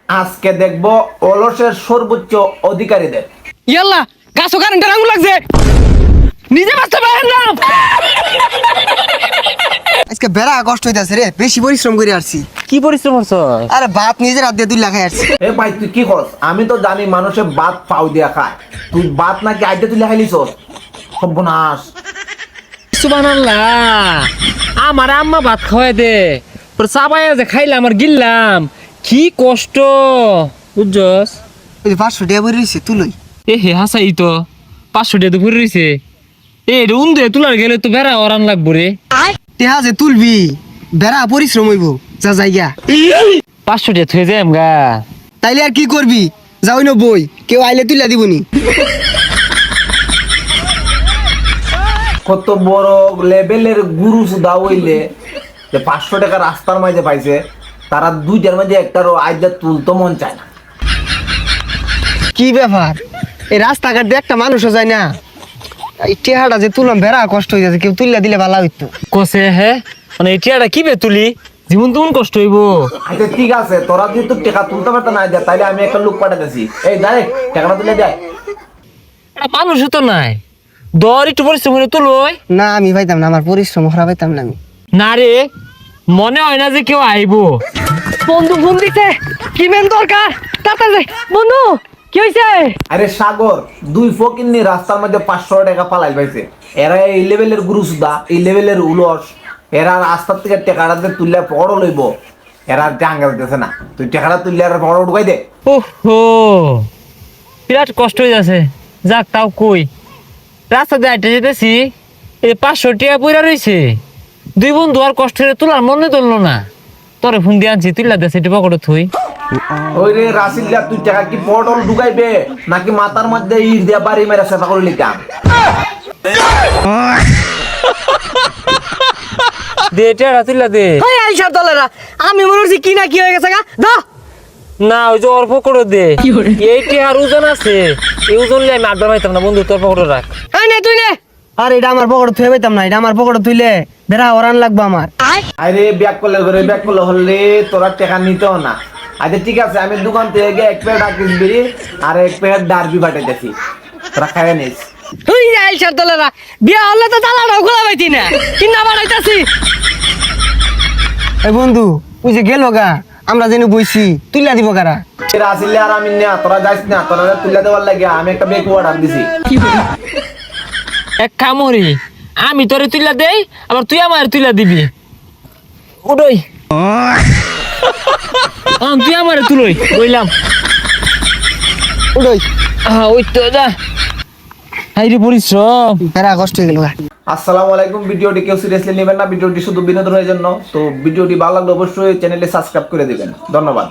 আজকে দেখবো অলসের সর্বোচ্চ অধিকারীদের। ইয়াল্লা গাছ কারেন্টের আগুন লাগছে, নিজে বাঁচতে পারেন না। আজকে বেড়া কষ্ট হইতাছে রে, বেশি পরিশ্রম করে আসছি। কি পরিশ্রম করছ? আরে বাপ নিজের হাত দিয়ে 2 লাখ আসছি। এ ভাই তুই কি করস? আমি তো জানি মানুষের ভাত পাও দিয়া খায়, তুই ভাত নাকি আইতে তুই খাইলিস? সর্বনাশ। সুবহানাল্লাহ, আমার আম্মা ভাত খাওয়াই দে, তোর চাবাইয়া যে খাইলাম আর গিললাম, কি কষ্ট বুঝছস? ওই 500 টাকা ভরে রইছে তুলই। এ হে হাসাই তো 500 টাকা তো ভরে রইছে। এ রে উন্দে তুলার গেলে তো বেড়া ওরান লাগবো রে। টেহা যে তুলবি, বেড়া পরিশ্রম হইব, যা জায়গা 500 টাকা থয়ে যাই আমগা। তাইলে আর কি করবি? যাও না বই, কেউ আইলে তুইলা দিবনি। কত বড় লেভেলের গুরু সুদা হইলে যে 500 টাকা রাস্তার মাঝে পাইছে, তারা 2টার মাঝে একটারও আইদা তুলতো মন চায় না। কি ব্যাপার, এই রাস্তাঘাট দিয়ে একটা মানুষও যায় না। এই টেহাটা যে তুললাম বেড়া কষ্ট হয়ে যাচ্ছে, কেউ তুললা দিলে ভালো হইতো। কসে হে মানে এটিয়াটা কি বে তুলি, জীবন তেমন কষ্ট হইব। আচ্ছা ঠিক আছে, তোরা যেহেতু টাকা তুলতে পারতো না যা, তাইলে আমি একটা লোক পাঠাতেছি, এই ডাইরেক্ট টাকাটা তুলে দেয়। এটা মানুষ তো নাই, দর একটু পরিশ্রম করে তুলই না আমি পাইতাম না, আমার পরিশ্রম করা পাইতাম না আমি। না রে, মনে হয় না যে কেউ আইবো। বন্ধু ফোন দিছে, কি মেন দরকার? তাড়াতাড়ি বন্ধু, কি হইছে? আরে সাগর, 2 ফকিন্নি রাস্তার মধ্যে 500 টাকা পালাই পাইছে। এরা এই লেভেলের গুরু সুদা, এই লেভেলের উলস, এরা রাস্তার থেকে টাকাটা তুললে বড় লইব, এরা জাঙ্গা দিতেছে না। তুই টাকাটা তুললে আর বড় ঢুকাই দে। ওহো, বিরাট কষ্ট হয়ে যাচ্ছে। যাক তাও কই, রাস্তা দিয়ে হাঁটে যেতেছি, এই 500 টাকা পইরা রইছে। 2 বন্ধু আর কষ্ট করে তোলার মনে ধরলো না, তোরে ফোন দিয়ে আনছি, তুইলা দেছে এটি পকেটে থুই। ওই রে রাসিল্লা, তুই টাকা কি পটল ঢুকাইবে নাকি মাথার মধ্যে ইট দিয়া বাড়ি মেরা চেষ্টা করে লিখতাম? দে টেরা তুইলা দে। ওই আইসা দলেরা, আমি মনে হচ্ছে কি না কি হয়ে গেছে গা, দাও। না ওই যে ওর পকেটে দে, এইটি আর ওজন আছে, এই ওজন নিয়ে আমি আড্ডা পাইতাম না। বন্ধু তোর পকেটে রাখ। এই নে তুই নে। আর এটা আমার পকেটে থুয়ে পাইতাম না, এটা আমার পকেটে থুইলে বেড়া ওরান লাগবে আমার। আরে ব্যাক করলে ঘরে ব্যাক করলে হলে তোরা টাকা নিতেও না। আচ্ছা ঠিক আছে, আমি দোকান থেকে গিয়ে 1 প্যাকেট আকিস বিড়ি আর 1 প্যাকেট ডারবি পাঠাইতেছি, তোরা খাইয়ে নিস। তুই আইসার দলেরা, বিয়া হলে তো তালাটাও খোলা পাইতি না, কিনা বাড়াইতাছি। এই বন্ধু তুই যে গেল গা, আমরা যেন বইছি তুইলা দিব কারা? রাসিল্লা আর আমি না, তোরা যাইস না, তোরা তুলে দেওয়ার লাগে আমি একটা বেক অর্ডার দিছি। এক কাম করি, আমি তোরে তুইলা দেই, আবার তুই আমার তুইলা দিবি। উড়ই তুই আমারে তুলই বইলাম। উড়ই ওই তো যা, হাইরে পরিশ্রম। বেড়া কষ্ট হয়ে গেল গা। আসসালামু আলাইকুম। ভিডিওটি কেউ সিরিয়াসলি নেবেন না, ভিডিওটি শুধু বিনোদনের জন্য। তো ভিডিওটি ভালো লাগলে অবশ্যই চ্যানেলে সাবস্ক্রাইব করে দিবেন। ধন্যবাদ।